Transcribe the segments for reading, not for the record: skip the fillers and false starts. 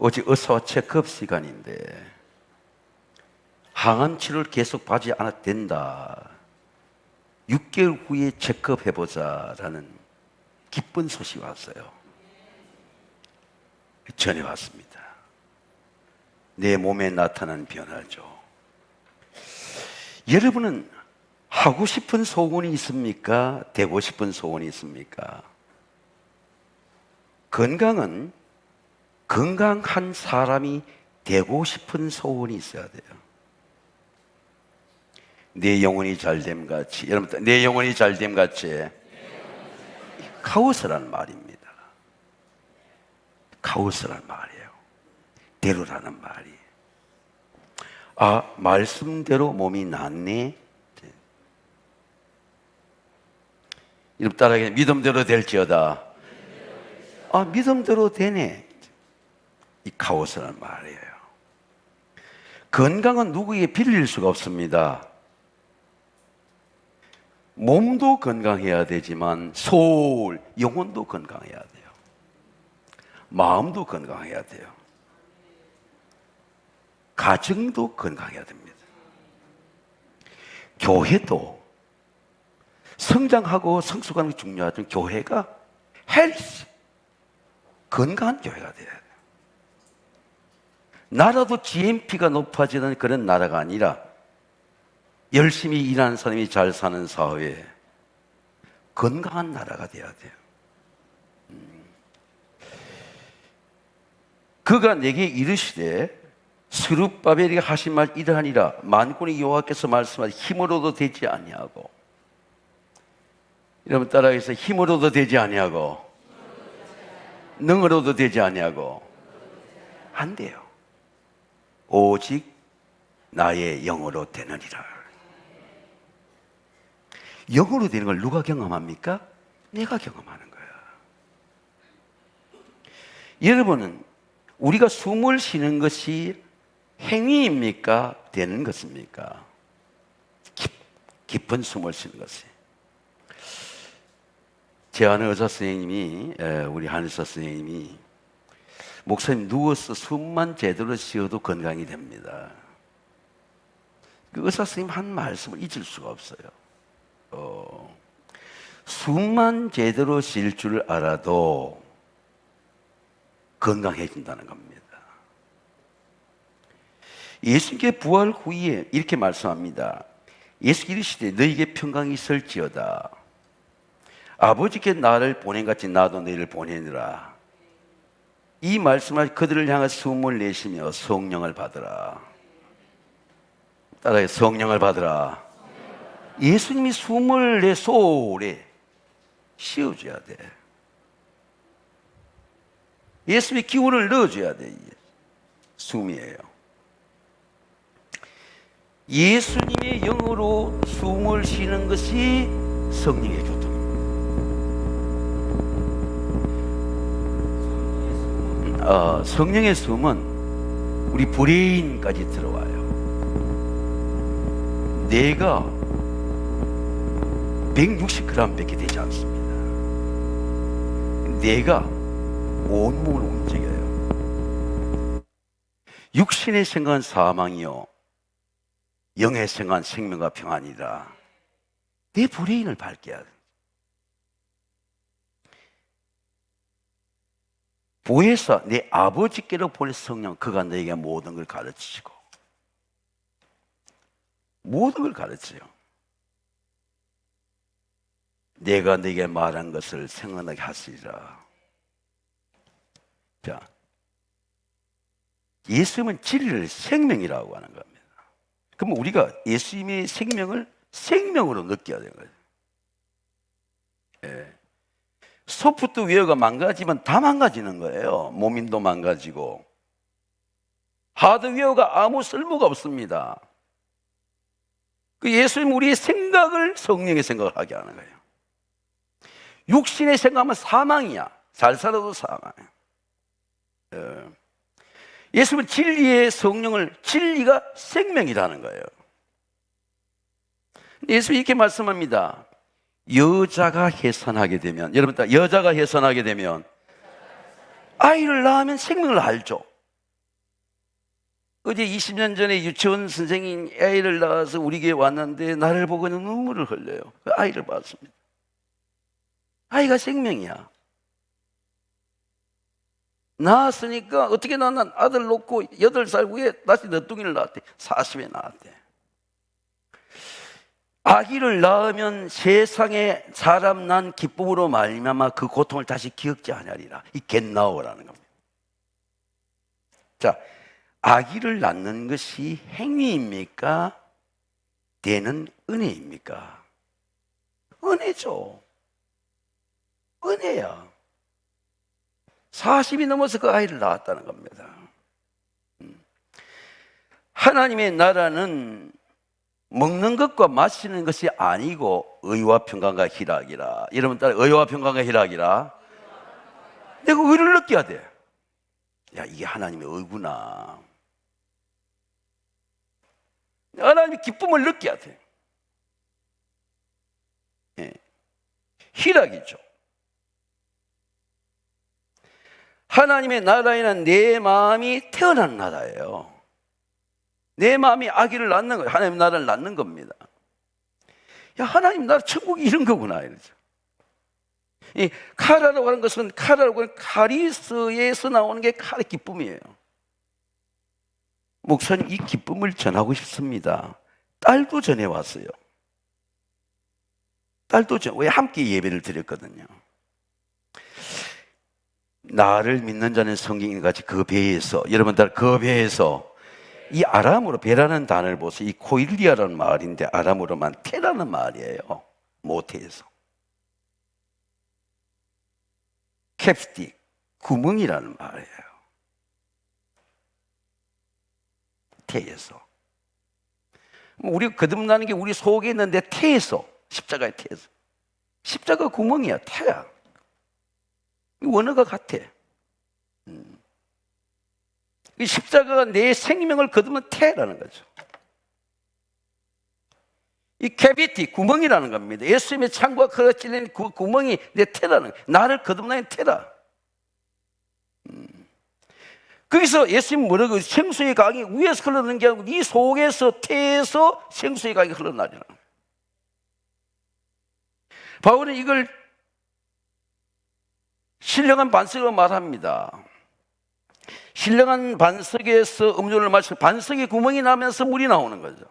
어제 의사와 체크업 시간인데 항암 치료를 계속 받지 않아도 된다. 6개월 후에 체크업 해보자라는 기쁜 소식이 왔어요. 전해왔습니다. 내 몸에 나타난 변화죠. 여러분은 하고 싶은 소원이 있습니까? 되고 싶은 소원이 있습니까? 건강은 건강한 사람이 되고 싶은 소원이 있어야 돼요. 내 영혼이 잘됨 같이, 여러분, 내 영혼이 잘됨 같이 카오스라는 말입니다. 카오스라는 말이에요. 대로라는 말이. 아, 말씀대로 몸이 낫네. 여러분 따라하게 믿음대로 될지어다. 아, 믿음대로 되네. 이 카오스라는 말이에요. 건강은 누구에게 빌릴 수가 없습니다. 몸도 건강해야 되지만 소울, 영혼도 건강해야 돼요. 마음도 건강해야 돼요. 가정도 건강해야 됩니다. 교회도 성장하고 성숙하는 게 중요하지만 교회가 헬스, 건강한 교회가 돼야 돼요. 나라도 GNP가 높아지는 그런 나라가 아니라 열심히 일하는 사람이 잘 사는 사회에 건강한 나라가 돼야 돼요. 그가 내게 이르시되 스룹바벨이 하신 말 이러하니라. 만군의 여호와께서 말씀하신 힘으로도 되지 아니하고, 여러분 따라해서 힘으로도 되지 아니하고 능으로도 되지 아니하고 안 돼요. 오직 나의 영으로 되느니라. 영으로 되는 걸 누가 경험합니까? 내가 경험하는 거야. 여러분은 우리가 숨을 쉬는 것이 행위입니까? 되는 것입니까? 깊은 숨을 쉬는 것이. 제 아는 의사 선생님이, 우리 한의사 선생님이, 목사님 누워서 숨만 제대로 쉬어도 건강이 됩니다. 그 의사 선생님 한 말씀을 잊을 수가 없어요. 숨만 제대로 쉴 줄 알아도 건강해진다는 겁니다. 예수님께 부활 후에 이렇게 말씀합니다. 예수께서 이르시되 너희에게 평강이 있을지어다. 아버지께 나를 보낸 같이 나도 너희를 보내느라. 이 말씀을 그들을 향해 숨을 내쉬며 성령을 받으라. 따라해, 성령을 받으라. 예수님이 숨을 내 소울에 씌워줘야 돼. 예수님의 기운을 넣어줘야 돼. 숨이에요. 예수님의 영으로 숨을 쉬는 것이 성령의 교통입니다. 성령의 숨은 우리 브레인까지 들어와요. 뇌가 160g밖에 되지 않습니다. 뇌가 온몸을 움직여요. 육신의 생각은 사망이요 영의 생각은 생명과 평안이라. 내 브레인을 밝게 해야 돼. 보혜사, 내 아버지께로 보낸 성령, 그가 너에게 모든 걸 가르치시고 모든 걸 가르쳐요. 내가 너에게 말한 것을 생각나게 하시리라. 자, 예수님은 진리를 생명이라고 하는 겁니다. 그럼 우리가 예수님의 생명을 생명으로 느껴야 되는 거예요. 예. 소프트웨어가 망가지면 다 망가지는 거예요. 몸인도 망가지고. 하드웨어가 아무 쓸모가 없습니다. 그 예수님 우리의 생각을 성령의 생각을 하게 하는 거예요. 육신의 생각하면 사망이야. 잘 살아도 사망이야. 예수님은 진리의 성령을, 진리가 생명이라는 거예요. 예수님이 이렇게 말씀합니다. 여자가 해산하게 되면, 여러분, 여자가 해산하게 되면 아이를 낳으면 생명을 알죠. 어제 20년 전에 유치원 선생님 아이를 낳아서 우리 교회 왔는데 나를 보고는 눈물을 흘려요. 그 아이를 봤습니다. 아이가 생명이야. 낳았으니까 어떻게 낳나 아들 놓고 8살 후에 다시 너뚱이를 낳았대. 40에 낳았대. 아기를 낳으면 세상에 사람 난 기쁨으로 말미암아 그 고통을 다시 기억지 아니하리라. 이 겟나오라는 겁니다. 자, 아기를 낳는 것이 행위입니까? 되는 은혜입니까? 은혜죠. 은혜야. 40이 넘어서 그 아이를 낳았다는 겁니다. 하나님의 나라는 먹는 것과 마시는 것이 아니고 의와 평강과 희락이라. 여러분 따라 의와 평강과 희락이라. 내가 의를 느껴야 돼. 야, 이게 하나님의 의구나. 하나님의 기쁨을 느껴야 돼. 예. 희락이죠. 하나님의 나라에는 내 마음이 태어난 나라예요. 내 마음이 아기를 낳는 거예요. 하나님 나라를 낳는 겁니다. 야, 하나님 나라 천국이 이런 거구나 이러죠. 이 카라라고 하는 것은 카라라고 하는 카리스에서 나오는 게 카의 기쁨이에요. 목사님 이 기쁨을 전하고 싶습니다. 딸도 전해왔어요. 왜 함께 예배를 드렸거든요. 나를 믿는 자는 성경인같이 그 배에서, 여러분들 그 배에서 이 아람으로 배라는 단어를 보세요. 이 코일리아라는 말인데 아람으로만 태라는 말이에요. 모태에서. 캡스틱, 구멍이라는 말이에요. 태에서. 우리가 거듭나는 게 우리 속에 있는데 태에서, 십자가의 태에서. 십자가 구멍이야, 태야. 원어가 같아. 이 십자가가 내 생명을 거두면 태라는 거죠. 이 캐비티, 구멍이라는 겁니다. 예수님의 창과 커가 찔린 그 구멍이 내 태라는 거예요. 나를 거듭나는 태라. 거기서 예수님 뭐라고 생수의 강이 위에서 흘러나는 게 아니고 네 속에서 태에서 생수의 강이 흘러나잖아. 바울은 이걸 신령한 반석으로 말합니다. 신령한 반석에서 음료를 마시고 반석에 구멍이 나면서 물이 나오는 거죠.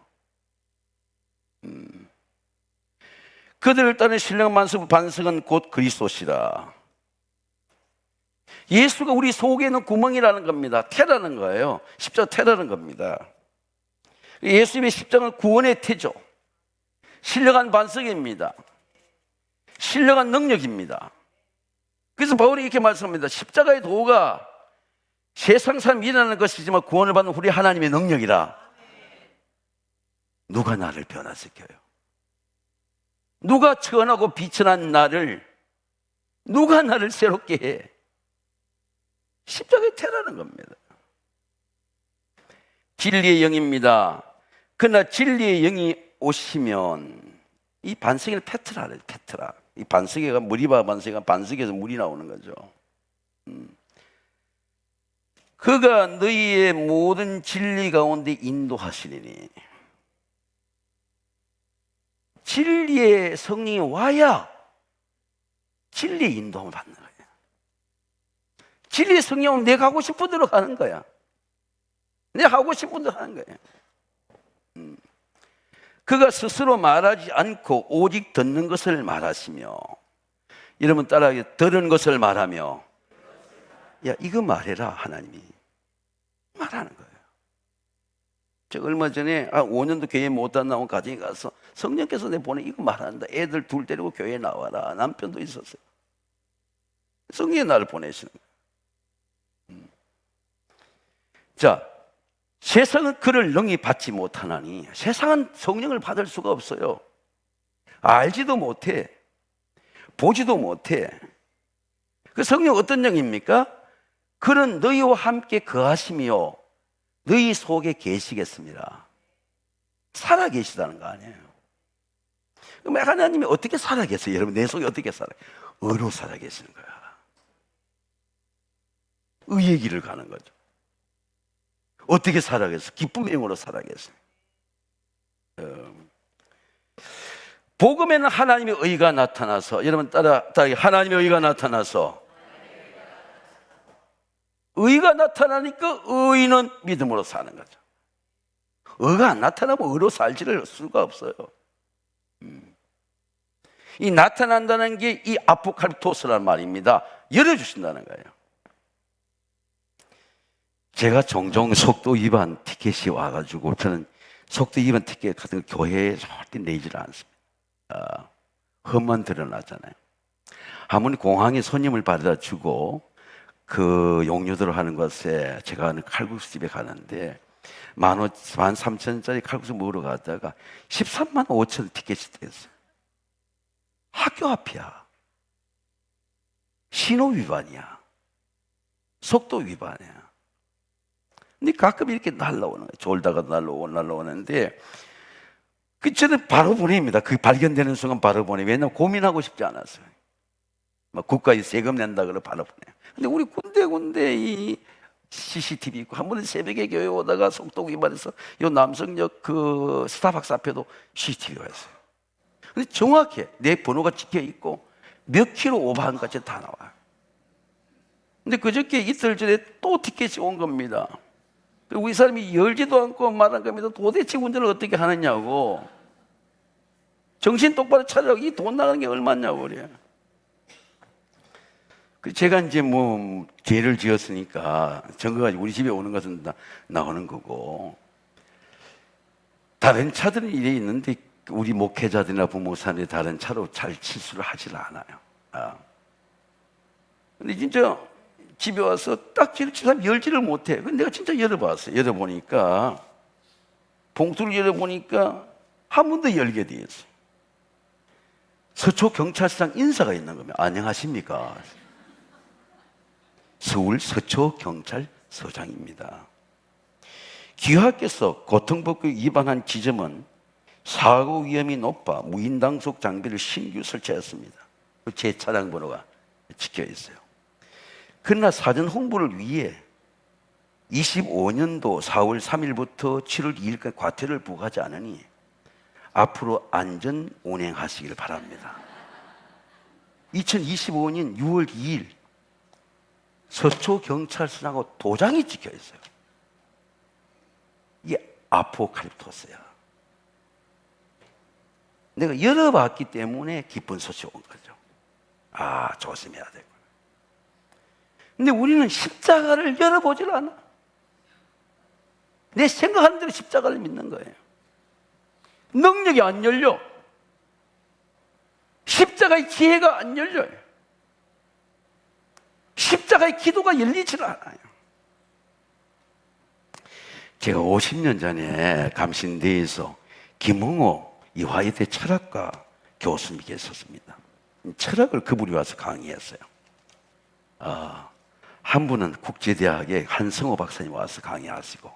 그들을 따른 신령한 반석은 곧 그리스도시라. 예수가 우리 속에 있는 구멍이라는 겁니다. 태라는 거예요. 십자가 태라는 겁니다. 예수님의 십자가는 구원의 태죠. 신령한 반석입니다. 신령한 능력입니다. 그래서 바울이 이렇게 말씀합니다. 십자가의 도가 세상 사람이 일어나는 것이지만 구원을 받는 우리 하나님의 능력이라. 누가 나를 변화시켜요? 누가 천하고 비천한 나를, 누가 나를 새롭게 해? 십자가의 태라는 겁니다. 진리의 영입니다. 그러나 진리의 영이 오시면 이 반석을 페트라래, 페트라. 이 반석에가 무리바 반석에가 반석에서 물이 나오는 거죠. 그가 너희의 모든 진리 가운데 인도하시리니. 진리의 성령이 와야 진리의 인도함을 받는 거예요. 진리의 성령은 내가 하고 싶은 대로 가는 거야. 내가 하고 싶은 대로 하는 거예요. 그가 스스로 말하지 않고 오직 듣는 것을 말하시며. 여러분 따라하기, 들은 것을 말하며. 야, 이거 말해라. 하나님이 말하는 거예요. 제가 얼마 전에 5년도 교회 못 나온 가정에 가서 성령께서 내 보내 이거 말한다. 애들 둘 데리고 교회에 나와라. 남편도 있었어요. 성령이 나를 보내시는 거예요. 자, 세상은 그를 능히 받지 못하나니. 세상은 성령을 받을 수가 없어요. 알지도 못해. 보지도 못해. 그 성령 어떤 영입니까? 그는 너희와 함께 거하시며 너희 속에 계시겠습니다. 살아 계시다는 거 아니에요. 그럼 하나님이 어떻게 살아 계세요? 여러분 내 속에 어떻게 살아요? 의로 살아 계시는 거야. 의의 길을 가는 거죠. 어떻게 살아겠어? 기쁨의 영으로 살아겠어. 복음에는 하나님의 의가 나타나서, 여러분 따라 하나님의 의가 나타나서, 의가 나타나니까 의는 믿음으로 사는 거죠. 의가 안 나타나면 의로 살지를 수가 없어요. 이 나타난다는 게 이 아포칼립토스라는 말입니다. 열어주신다는 거예요. 제가 종종 속도 위반 티켓이 와가지고, 저는 속도 위반 티켓 같은 거 교회에 절대 내지를 않습니다. 험만 드러나잖아요. 한번 공항에 손님을 받아다 주고 그 용료들을 하는 것에 제가 하는 칼국수집에 가는데 13,000원짜리 칼국수 먹으러 가다가 13만 5천 티켓이 됐어요. 학교 앞이야. 신호 위반이야. 속도 위반이야. 근데 가끔 이렇게 날라오는 거예요. 졸다가 날라오는데 저는 바로 보냅니다. 그 발견되는 순간 바로 보내. 왜냐면 고민하고 싶지 않았어요. 막 국가에 세금 낸다 그러고 바로 보내. 근데 우리 군데 이 CCTV 있고, 한 번은 새벽에 교회 오다가 속도 위반해서 요 남성역 그 스타벅스 앞에도 CCTV가 있어요. 근데 정확해. 내 번호가 찍혀 있고 몇 킬로 오버한까지 다 나와요. 근데 그저께 이틀 전에 또 티켓이 온 겁니다. 그리고 이 사람이 열지도 않고 말한 겁니다. 도대체 운전을 어떻게 하느냐고. 정신 똑바로 차리라고. 이 돈 나가는 게 얼마냐고 그래요. 제가 이제 뭐 죄를 지었으니까 증거가지고 우리 집에 오는 것은 나오는 거고, 다른 차들은 이래 있는데 우리 목회자들이나 부목사들이 다른 차로 잘 실수를 하질 않아요. 근데 진짜 집에 와서 딱 사람 열지를 못해. 근데 내가 진짜 열어봤어요. 열어보니까, 봉투를 열어보니까 한 번 더 열게 돼 있어요. 서초경찰서장 인사가 있는 겁니다. 안녕하십니까. 서울 서초경찰서장입니다. 기하께서 고통법규 위반한 지점은 사고 위험이 높아 무인당속 장비를 신규 설치했습니다. 제 차량 번호가 찍혀 있어요. 그러나 사전 홍보를 위해 25년도 4월 3일부터 7월 2일까지 과태료를 부과하지 않으니 앞으로 안전 운행하시길 바랍니다. 2025년 6월 2일 서초경찰서라고 도장이 찍혀 있어요. 이게 아포칼립토스야. 내가 열어봤기 때문에 기쁜 소식 온 거죠. 조심해야 되고. 근데 우리는 십자가를 열어보질 않아. 내 생각하는 대로 십자가를 믿는 거예요. 능력이 안 열려. 십자가의 지혜가 안 열려요. 십자가의 기도가 열리질 않아요. 제가 50년 전에 감신대에서 김홍호 이화여대 철학과 교수님이 계셨습니다. 철학을 그분이 와서 강의했어요. 한 분은 국제대학의 한성호 박사님 와서 강의하시고,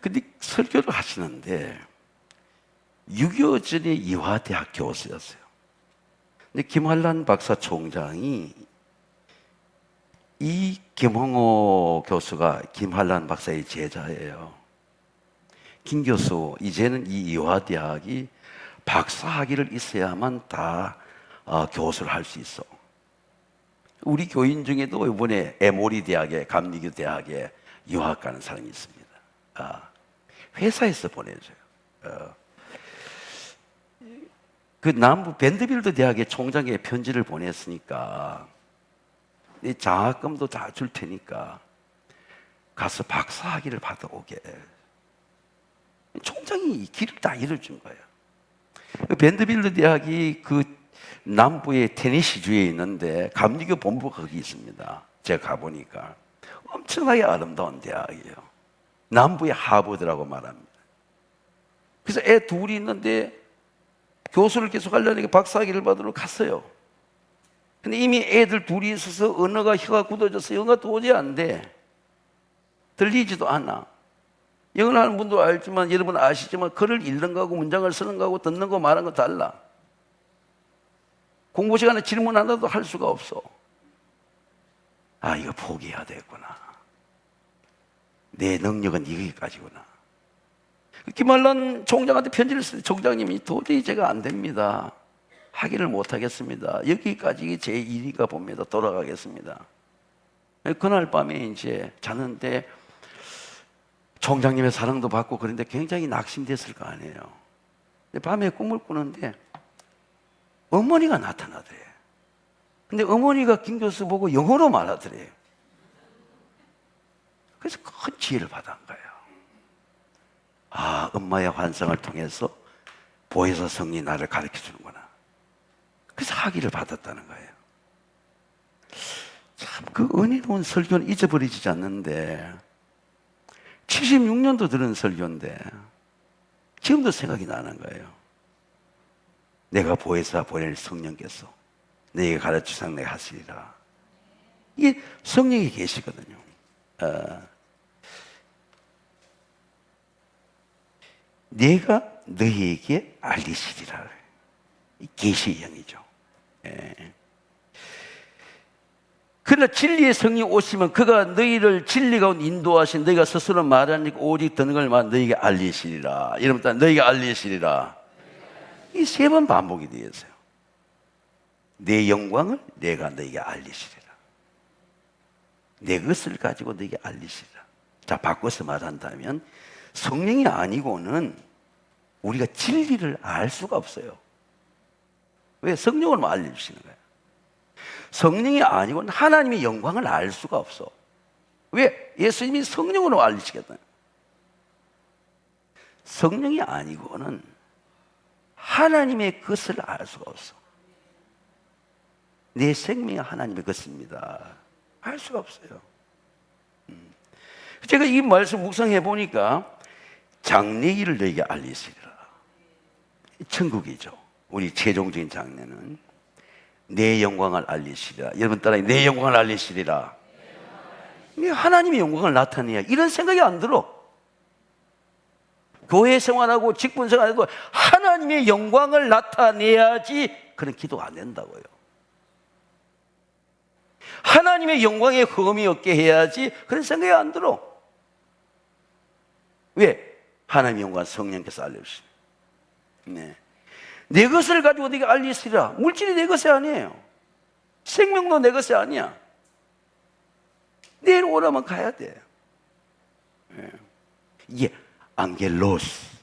근데 설교를 하시는데 6.25 전에 이화대학 교수였어요. 근데 김환란 박사 총장이, 이 김홍호 교수가 김환란 박사의 제자예요. 김 교수, 이제는 이 이화대학이 박사학위를 있어야만 다 교수를 할 수 있어. 우리 교인 중에도 이번에 에모리 대학에, 감리교 대학에 유학 가는 사람이 있습니다. 회사에서 보내줘요. 그 남부 밴드빌드 대학의 총장에게 편지를 보냈으니까 장학금도 다 줄 테니까 가서 박사학위를 받아오게. 총장이 길을 다 열어준 거예요. 밴드빌드 대학이 그 남부의 테네시주에 있는데 감리교 본부가 거기 있습니다. 제가 가보니까 엄청나게 아름다운 대학이에요. 남부의 하버드라고 말합니다. 그래서 애 둘이 있는데 교수를 계속 하려니까 박사학위를 받으러 갔어요. 근데 이미 애들 둘이 있어서 언어가 혀가 굳어져서 영어가 도저히 안 돼. 들리지도 않아. 영어를 하는 분도 알지만, 여러분 아시지만 글을 읽는 거하고 문장을 쓰는 거하고 듣는 거 말하는 거 달라. 공부 시간에 질문 하나도 할 수가 없어. 이거 포기해야 되겠구나. 내 능력은 여기까지구나. 김한란 총장한테 편지를 쓸 때 총장님이 도저히 제가 안 됩니다. 하기를 못하겠습니다. 여기까지 제 일이가 봅니다. 돌아가겠습니다. 그날 밤에 이제 자는데 총장님의 사랑도 받고 그런데 굉장히 낙심됐을 거 아니에요. 밤에 꿈을 꾸는데 어머니가 나타나더래요. 근데 어머니가 김 교수 보고 영어로 말하더래요. 그래서 큰 지혜를 받은 거예요. 아, 엄마의 환상을 통해서 보혜사 성령이 나를 가르쳐 주는구나. 그래서 학위를 받았다는 거예요. 참, 그 은혜로운 설교는 잊어버리지 않는데 76년도 들은 설교인데 지금도 생각이 나는 거예요. 내가 보혜사 보낼 성령께서 너에게 가르치상 내가 하시리라. 이게 성령이 계시거든요. 내가 너희에게 알리시리라. 계시의 영이죠. 그러나 진리의 성령 오시면 그가 너희를 진리 가운데 인도하신 너희가 스스로 말하니 오직 듣는 걸 말 너희에게 알리시리라. 이러면서 너희에게 알리시리라. 이 세 번 반복이 되었어요. 내 영광을 내가 너희에게 알리시리라. 내 것을 가지고 너희에게 알리시리라. 자, 바꿔서 말한다면 성령이 아니고는 우리가 진리를 알 수가 없어요. 왜? 성령으로만 알려주시는 거예요. 성령이 아니고는 하나님의 영광을 알 수가 없어. 왜? 예수님이 성령으로 알리시겠다. 성령이 아니고는 하나님의 것을 알 수가 없어. 내 생명이 하나님의 것입니다. 알 수가 없어요. 제가 이 말씀 묵상해 보니까 장래일을 너에게 알리시리라. 천국이죠. 우리 최종적인 장래는 내 영광을 알리시리라. 여러분 따라 내 영광을 알리시리라. 하나님의 영광을 나타내야 이런 생각이 안 들어. 교회 생활하고 직분 생활하고 하나님의 영광을 나타내야지 그런 기도가 안 된다고요. 하나님의 영광에 흠이 없게 해야지 그런 생각이 안 들어. 왜? 하나님의 영광 성령께서 알려주시네. 네. 내 것을 가지고 네가 알리시라. 물질이 내 것이 아니에요. 생명도 내 것이 아니야. 내일 오라면 가야 돼. 네. 이게 안겔로스,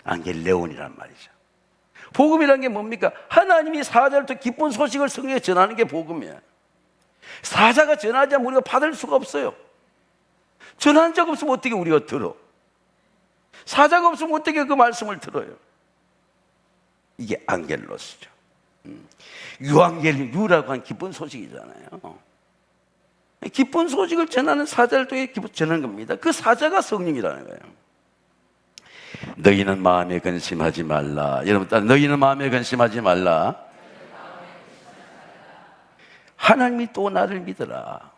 안겔레온이란 말이죠. 복음이란 게 뭡니까? 하나님이 사자를 통해 기쁜 소식을 성경에 전하는 게 복음이에요. 사자가 전하지 않으면 우리가 받을 수가 없어요. 전한 적 없으면 어떻게 우리가 들어? 사자가 없으면 어떻게 그 말씀을 들어요? 이게 안겔로스죠. 유라고 한 기쁜 소식이잖아요. 기쁜 소식을 전하는 사자를 통해 전하는 겁니다. 그 사자가 성령이라는 거예요. 너희는 마음에 근심하지 말라. 여러분, 너희는 마음에 근심하지 말라. 하나님이 또 나를 믿어라.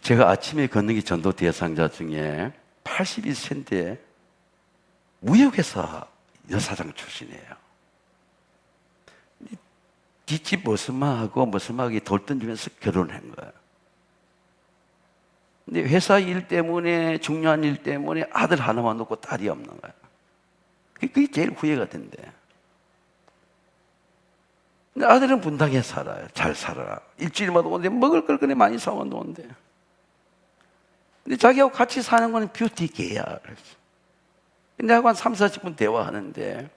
제가 아침에 걷는 전도 대상자 중에 81세인데 무역회사 여사장 출신이에요. 뒷집 머스마하고 머스마하고 돌던지면서 결혼한 거예요. 근데 회사 일 때문에, 중요한 일 때문에 아들 하나만 놓고 딸이 없는 거예요. 그게 제일 후회가 된대. 근데 아들은 분당에 살아요. 잘 살아라. 일주일마다 오는데 먹을 걸 그래 많이 사와 놓은데. 근데 자기하고 같이 사는 거는 뷰티 개야. 근데 하고 한 3, 40분 대화하는데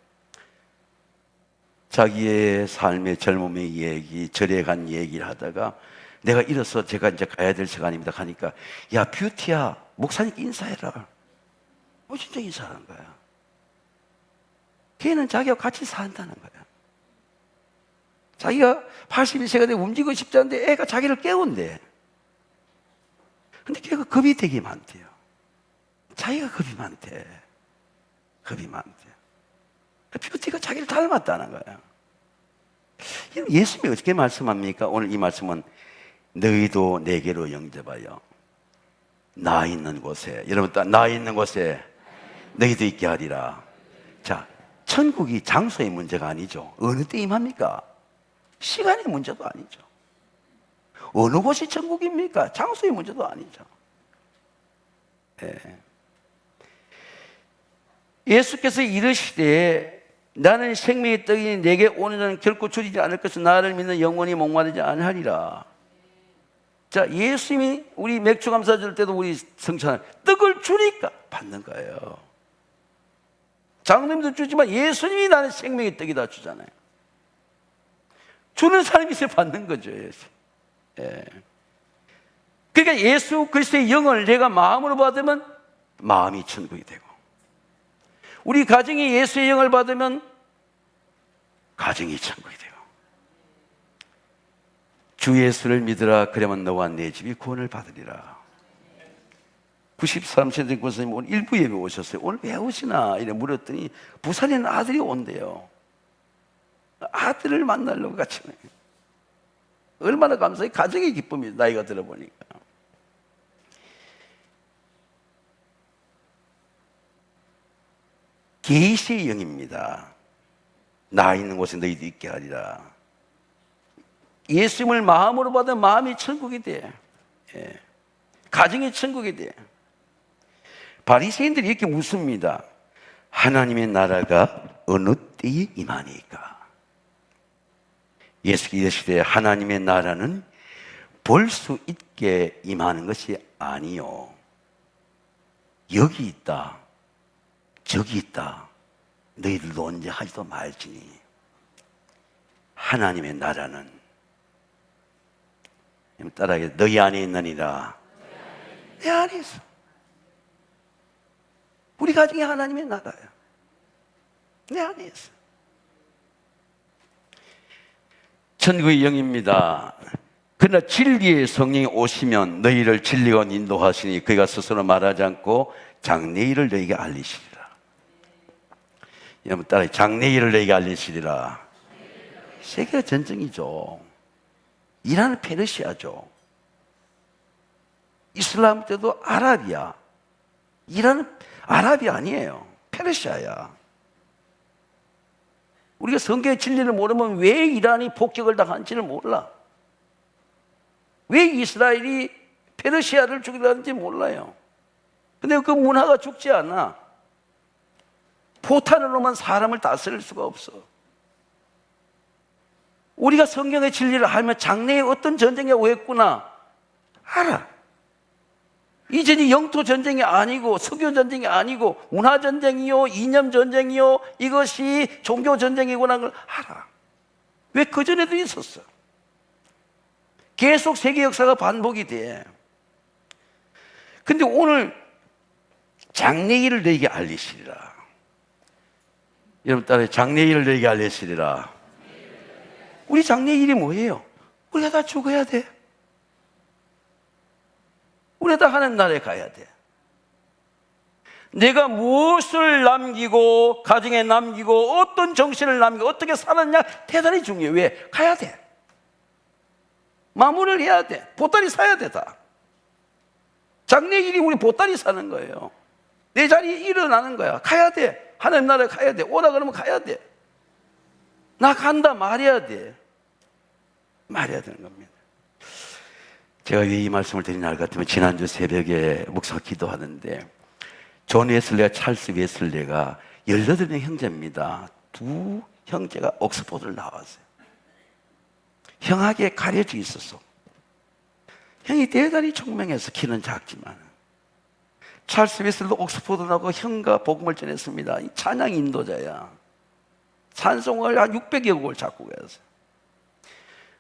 자기의 삶의 젊음의 얘기, 절에 간 얘기를 하다가 내가 이래서 제가 이제 가야 될 시간입니다 하니까 야 뷰티야 목사님께 인사해라. 진짜 인사하는 거야. 걔는 자기하고 같이 산다는 거야. 자기가 81세가 되고 움직이고 싶지 않은데 애가 자기를 깨운대. 근데 걔가 겁이 되게 많대요. 자기가 겁이 많대. 겁이 많대. 뷰티가 자기를 닮았다는 거야. 예수님이 어떻게 말씀합니까? 오늘 이 말씀은 너희도 내게로 영접하여 나 있는 곳에, 여러분 나 있는 곳에 너희도 있게 하리라. 자, 천국이 장소의 문제가 아니죠. 어느 때 임합니까? 시간의 문제도 아니죠. 어느 곳이 천국입니까? 장소의 문제도 아니죠. 예수께서 이르시되 나는 생명의 떡이니 내게 오는 자는 결코 줄이지 않을 것을 나를 믿는 영원히 목마르지 않으리라. 자, 예수님이 우리 맥주 감사 줄 때도 우리 성찬 떡을 주니까 받는 거예요. 장로님도 주지만 예수님이 나는 생명의 떡이다 주잖아요. 주는 사람이 있어야 받는 거죠. 예수. 예. 그러니까 예수 그리스도의 영을 내가 마음으로 받으면 마음이 천국이 되고, 우리 가정이 예수의 영을 받으면 가정이 천국이 되고, 주 예수를 믿으라 그러면 너와 내 집이 구원을 받으리라. 93세 된 권사님 오늘 일부 예배 오셨어요. 오늘 왜 오시나 이래 물었더니 부산에 있는 아들이 온대요. 아들을 만나려고 같이. 얼마나 감사해. 가정의 기쁨이 나이가 들어보니까. 계시의 영입니다. 나 있는 곳에 너희도 있게 하리라. 예수님을 마음으로 받은 마음이 천국이 돼. 예. 가정이 천국이 돼. 바리새인들이 이렇게 묻습니다. 하나님의 나라가 어느 때에 임하니까? 예수께서 이르시되 하나님의 나라는 볼 수 있게 임하는 것이 아니요, 여기 있다 저기 있다 너희들도 언제 하지도 말지니. 하나님의 나라는, 따라하게, 너희 안에 있느니라. 내 안에 있어. 우리 가정이 하나님의 나라야. 내 안에 있어. 천국의 영입니다. 그러나 진리의 성령이 오시면 너희를 진리가 인도하시니 그가 스스로 말하지 않고 장래일을 너희에게 알리시리라. 여러분 따라, 장래일을 너희에게 알리시리라. 세계 전쟁이죠. 이란은 페르시아죠. 이슬람 때도 아랍이야. 이란은 아랍이 아니에요. 페르시아야. 우리가 성경의 진리를 모르면 왜 이란이 폭격을 당한지를 몰라. 왜 이스라엘이 페르시아를 죽이려는지 몰라요. 근데 그 문화가 죽지 않아. 포탄으로만 사람을 다스릴 수가 없어. 우리가 성경의 진리를 알면 장래에 어떤 전쟁이 오겠구나 알아. 이전이 영토 전쟁이 아니고 석유 전쟁이 아니고 문화 전쟁이요, 이념 전쟁이요, 이것이 종교 전쟁이구나 걸 알아. 왜 그전에도 있었어. 계속 세계 역사가 반복이 돼. 근데 오늘 장래일을 너에게 알리시리라. 여러분 따라, 장래일을 너에게 알리시리라. 우리 장래일이 뭐예요? 우리가 다 죽어야 돼. 우리가 다 하는 나라에 가야 돼. 내가 무엇을 남기고, 가정에 남기고, 어떤 정신을 남기고, 어떻게 살았냐 대단히 중요해. 왜? 가야 돼. 마무리를 해야 돼. 보따리 사야 돼. 다 장래일이 우리 보따리 사는 거예요. 내 자리에 일어나는 거야. 가야 돼. 하나님 나라에 가야 돼. 오라 그러면 가야 돼. 나 간다 말해야 돼. 말해야 되는 겁니다. 제가 왜 이 말씀을 드린 날 같으면 지난주 새벽에 목사 기도하는데 존 웨슬레와 찰스 웨슬레가 18명 형제입니다. 두 형제가 옥스포드를 나왔어요. 형에게 가려져 있었어. 형이 대단히 총명해서 키는 작지만, 찰스 웨슬레도 옥스포드 나고 형과 복음을 전했습니다. 찬양 인도자야. 찬송을 한 600여 곡을 작곡 했어요.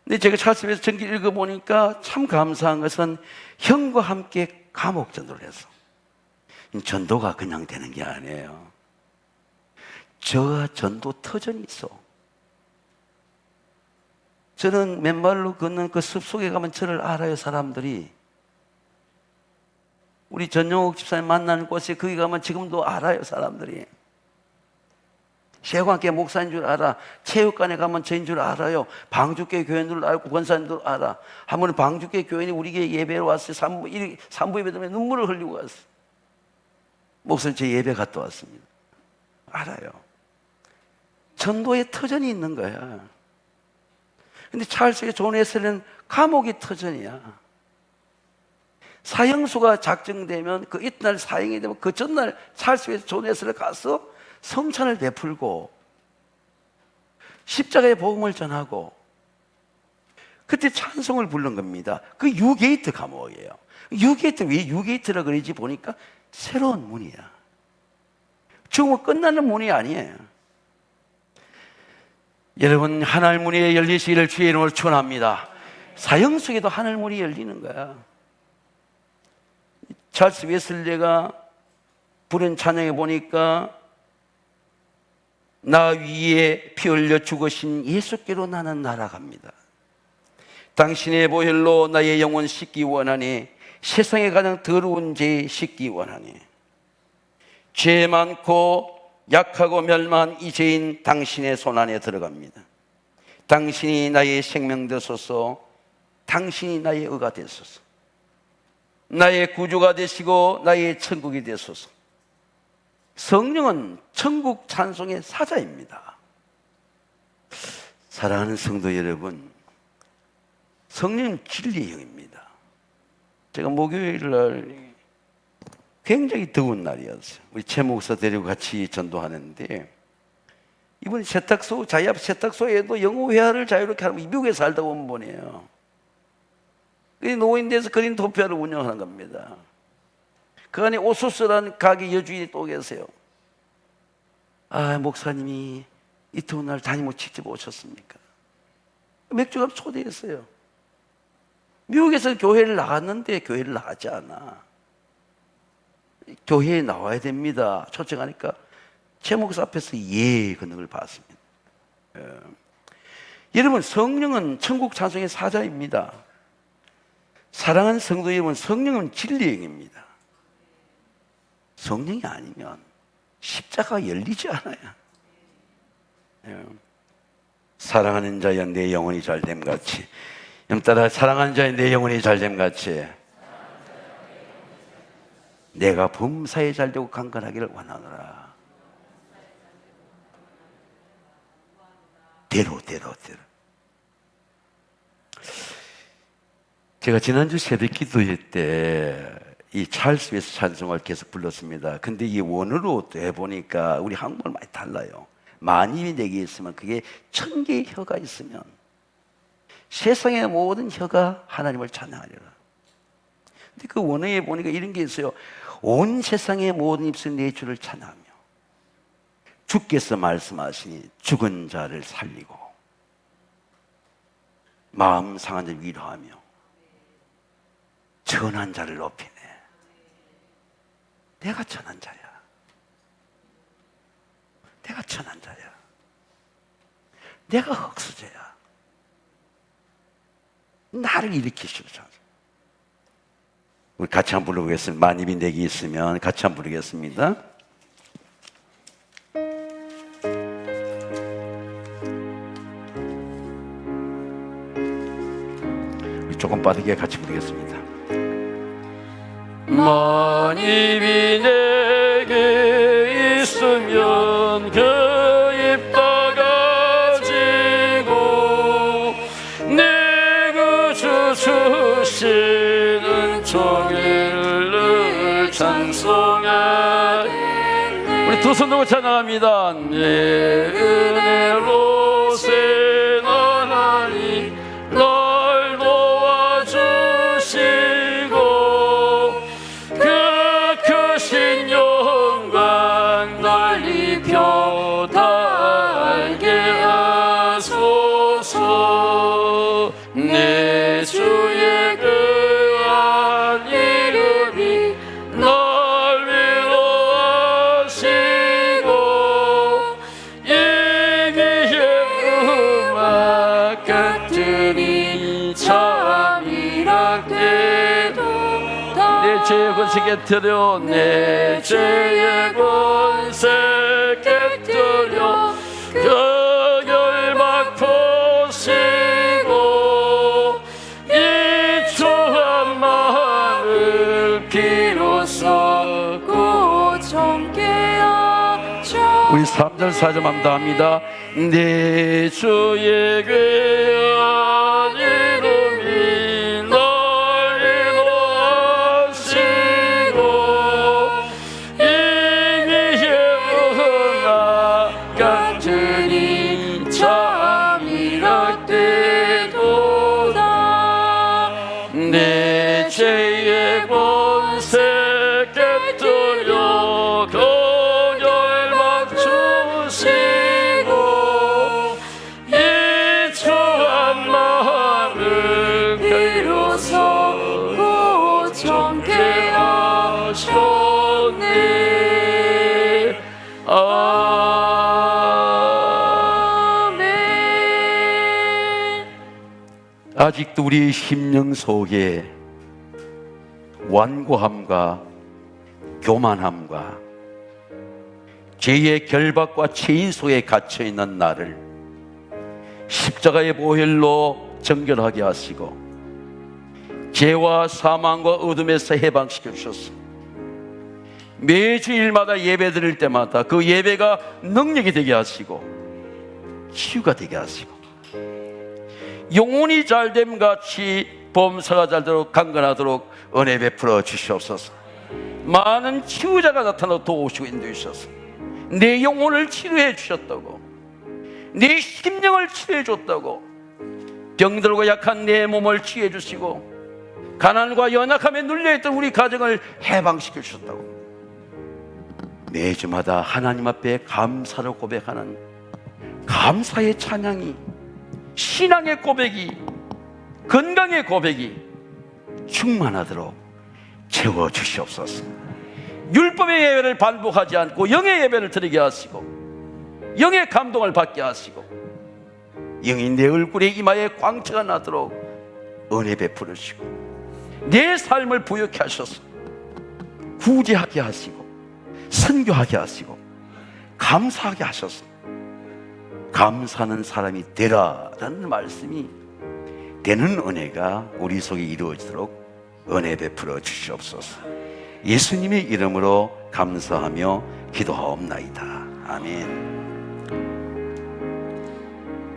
근데 제가 찰스 웨슬레 전기 읽어보니까 참 감사한 것은 형과 함께 감옥 전도를 했어. 전도가 그냥 되는 게 아니에요. 저와 전도 터전이 있어. 저는 맨발로 걷는 그 숲속에 가면 저를 알아요, 사람들이. 우리 전용욱 집사님 만나는 곳에 거기 가면 지금도 알아요, 사람들이. 세관계 목사인 줄 알아. 체육관에 가면 저인 줄 알아요. 방주교 교인들 알고 권사님들 알아. 한 번은 방주교 교인이 우리 교회 예배로 왔어요. 산부 예배 때문에 눈물을 흘리고 왔어요. 목사님 제 예배 갔다 왔습니다. 알아요. 전도의 터전이 있는 거야. 근데 찰스의 존 웨슬레는 감옥이 터전이야. 사형수가 작정되면 그 이튿날 사형이 되면 그 전날 찰스에서 존에스를 가서 성찬을 베풀고 십자가의 복음을 전하고 그때 찬송을 부른 겁니다. 그 유게이트 감옥이에요. 유게이트, 왜 유게이트라 그러지 보니까 새로운 문이야. 죽으면 끝나는 문이 아니에요. 여러분, 하늘 문이 열리시기를 주의 이름으로 축원합니다. 사형 속에도 하늘 문이 열리는 거야. 찰스 웨슬리가 부른 찬양에 보니까 나 위에 피 흘려 죽으신 예수께로 나는 날아갑니다. 당신의 보혈로 나의 영혼 씻기 원하니 세상에 가장 더러운 죄 씻기 원하니 죄 많고 약하고 멸망한 이 죄인 당신의 손안에 들어갑니다. 당신이 나의 생명 되소서. 당신이 나의 의가 되소서. 나의 구주가 되시고 나의 천국이 되소서. 성령은 천국 찬송의 사자입니다. 사랑하는 성도 여러분, 성령은 진리의 영입니다. 제가 목요일 날 굉장히 더운 날이었어요. 우리 최 목사 데리고 같이 전도하는데 이번 세탁소, 자기 앞 세탁소에도 영어 회화를 자유롭게 하면 미국에 살다 온 분이에요. 노인대에서 그린 도피아를 운영하는 겁니다. 그 안에 오소스라는 가게 여주인이 또 계세요. 아, 목사님이 이 더운 날 담임 직접 오셨습니까? 맥주값 초대했어요. 미국에서 교회를 나갔는데 교회를 나가지 않아. 교회에 나와야 됩니다. 초청하니까 최 목사 앞에서 예 그런 걸 봤습니다. 여러분, 성령은 천국 찬송의 사자입니다. 사랑하는 성도 여러분, 성령은 진리의 영입니다. 성령이 아니면 십자가가 열리지 않아요. 사랑하는 자여 내 영혼이 잘됨 같이, 따라 사랑하는 자여 내 영혼이 잘됨 같이 내가 범사에 잘되고 강건하기를 원하노라. 대로. 제가 지난주 새벽 기도회 때 이 찰스 웨스 찬송을 계속 불렀습니다. 근데 이 원어로 해보니까 우리 한국말 많이 달라요. 만입이 내게 있으면 그게 1000개의 혀가 있으면 세상의 모든 혀가 하나님을 찬양하리라. 근데 그 원어에 보니까 이런 게 있어요. 온 세상의 모든 입술이 내 주를 찬양하며 주께서 말씀하시니 죽은 자를 살리고 마음 상한 자를 위로하며 천한 자를 높이네. 내가 천한 자야. 내가 천한 자야. 내가 흑수자야. 나를 일으키시고 찬송. 우리 같이 한번 부르겠습니다. 만입이 내게 있으면 같이 한번 부르겠습니다. 우리 조금 빠르게 같이 부르겠습니다. 만입이 내게 있으면 그 입 다 가지고 내 구주 주시는 종일을 찬송하리. 우리 두 손 들고 찬양합니다. 내 은혜로 새나라니 널 도와주시고 그 크신 영광 널리 펴달게 하소서. 내 주의 그한 이름이 널 위로하시고 이기의 음악 같으니 참이라 때도 내 죄의 권세 깨뜨려 내 죄의 권세 깨뜨려 그 결박 보시고 이 초한 마음을 비로소 고정케 하죠. 우리 3절 4절 합니다. 내 주의 귀한 이름이 널 정죄하셨네. 아멘. 아직도 우리의 심령 속에 완고함과 교만함과 죄의 결박과 체인 속에 갇혀있는 나를 십자가의 보혈로 정결하게 하시고 죄와 사망과 어둠에서 해방시켜 주셨습니다. 매주일마다 예배 드릴 때마다 그 예배가 능력이 되게 하시고 치유가 되게 하시고 영혼이 잘됨 같이 범사가 잘되도록 강건하도록 은혜 베풀어 주시옵소서. 많은 치유자가 나타나 도우시고 인도해 주셔서 내 영혼을 치료해 주셨다고, 내 심령을 치료해 줬다고, 병들고 약한 내 몸을 치유해 주시고 가난과 연약함에 눌려있던 우리 가정을 해방시켜 주셨다고, 매주마다 하나님 앞에 감사를 고백하는 감사의 찬양이, 신앙의 고백이, 건강의 고백이 충만하도록 채워주시옵소서. 율법의 예배를 반복하지 않고 영의 예배를 드리게 하시고 영의 감동을 받게 하시고 영이 내 얼굴에 이마에 광채가 나도록 은혜 베풀으시고 내 삶을 부욕케 하셔서 구제하게 하시고 선교하게 하시고 감사하게 하셔서 감사하는 사람이 되라라는 말씀이 되는 은혜가 우리 속에 이루어지도록 은혜 베풀어 주시옵소서. 예수님의 이름으로 감사하며 기도하옵나이다. 아멘.